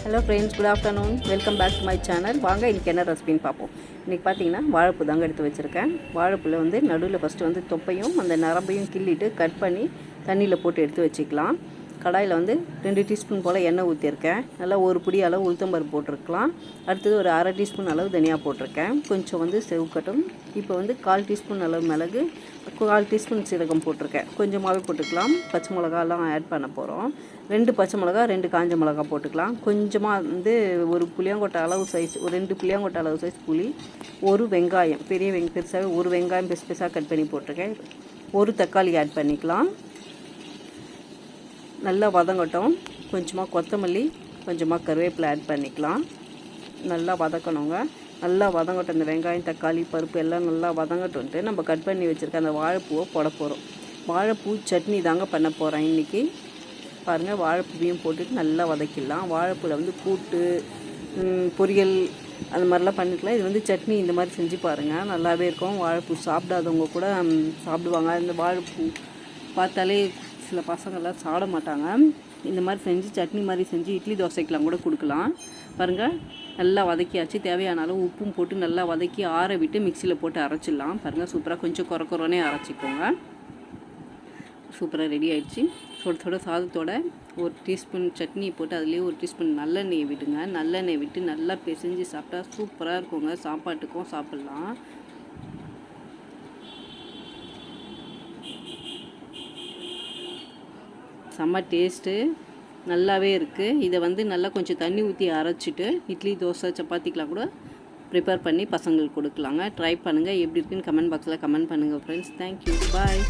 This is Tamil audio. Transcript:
Hello friends, good afternoon. Welcome back to my channel. வாங்க இன்றைக்கி என்ன ரெசிபின்னு பார்ப்போம். இன்றைக்கி பார்த்தீங்கன்னா வாழைப்பூ தாங்க எடுத்து வச்சுருக்கேன். வாழைப்பூவில் வந்து நடுவில் ஃபஸ்ட்டு வந்து தொப்பையும் அந்த நரம்பையும் கிள்ளிட்டு கட் பண்ணி தண்ணியில் போட்டு எடுத்து வச்சுக்கலாம். கடாயில் வந்து 2 டீஸ்பூன் போல் எண்ணெய் ஊற்றிருக்கேன். நல்லா ஒரு பிடி அளவு உளுத்தம்பருப்பு போட்டிருக்கலாம். அடுத்தது ஒரு அரை டீஸ்பூன் அளவு தனியாக போட்டிருக்கேன். கொஞ்சம் வந்து செவக்கட்டும். இப்போ வந்து 1/4 டீஸ்பூன் அளவு மிளகு, 1/4 டீஸ்பூன் சீரகம் போட்டிருக்கேன். கொஞ்சமாகவே போட்டுக்கலாம். பச்சை மிளகாலாம் ஆட் பண்ண போகிறோம். 2 பச்சை மிளகா, 2 காஞ்ச மிளகா போட்டுக்கலாம். கொஞ்சமாக வந்து ஒரு புளியாங்கொட்டை அளவு சைஸ், ஒரு 2 புளியாங்கொட்டை அளவு சைஸ் புளி, ஒரு வெங்காயம், பெருசாகவே ஒரு வெங்காயம் பெருசாக கட் பண்ணி போட்டிருக்கேன். ஒரு தக்காளி ஆட் பண்ணிக்கலாம். நல்லா வதங்கட்டும். கொஞ்சமாக கொத்தமல்லி, கொஞ்சமாக கருவேப்பிலை ஆட் பண்ணிக்கலாம். நல்லா வதக்கணுங்க. நல்லா வதங்கட்டும். இந்த வெங்காயம், தக்காளி, பருப்பு எல்லாம் நல்லா வதங்கட்டும்ட்டு நம்ம கட் பண்ணி வச்சுருக்க அந்த வாழைப்பூவை போட போகிறோம். வாழைப்பூ சட்னி தாங்க பண்ண போகிறேன் இன்றைக்கி. பாருங்கள், வாழைப்பூவையும் போட்டுட்டு நல்லா வதக்கிடலாம். வாழைப்பூவில் வந்து கூட்டு, பொரியல் அந்த மாதிரிலாம் பண்ணிக்கலாம். இது வந்து சட்னி இந்த மாதிரி செஞ்சு பாருங்கள், நல்லாவே இருக்கும். வாழைப்பூ சாப்பிடாதவங்க கூட சாப்பிடுவாங்க. இந்த வாழைப்பூ பார்த்தாலே சில பசங்கள்லாம் சாப்பிட மாட்டாங்க. இந்த மாதிரி செஞ்சு சட்னி மாதிரி செஞ்சு இட்லி தோசைக்கெலாம் கூட கொடுக்கலாம். பாருங்கள், நல்லா வதக்கியாச்சு. தேவையான அளவு உப்பும் போட்டு நல்லா வதக்கி ஆற விட்டு மிக்சியில் போட்டு அரைச்சிடலாம். பாருங்கள், சூப்பராக கொஞ்சம் குறக்குறோன்னே அரைச்சிக்கோங்க. சூப்பராக ரெடி ஆகிடுச்சு. சுட சாதத்தோட ஒரு டீஸ்பூன் சட்னி போட்டு அதுலேயே ஒரு டீஸ்பூன் நல்லெண்ணெய் விடுங்க. நல்லெண்ணெய் விட்டு நல்லா பிசைஞ்சு சாப்பிட்டா சூப்பராக இருக்குங்க. சாப்பாட்டுக்கும் சாப்பிட்லாம். செம்ம டேஸ்ட்டு, நல்லாவே இருக்குது. இதை வந்து நல்லா கொஞ்சம் தண்ணி ஊற்றி அரைச்சிட்டு இட்லி, தோசை, சப்பாத்திக்கெலாம் கூட ப்ரிப்பேர் பண்ணி பசங்களுக்கு கொடுக்கலாங்க. ட்ரை பண்ணுங்கள். எப்படி இருக்குன்னு கமெண்ட் பாக்ஸில் கமெண்ட் பண்ணுங்கள் ஃப்ரெண்ட்ஸ். தேங்க்யூ, பாய்.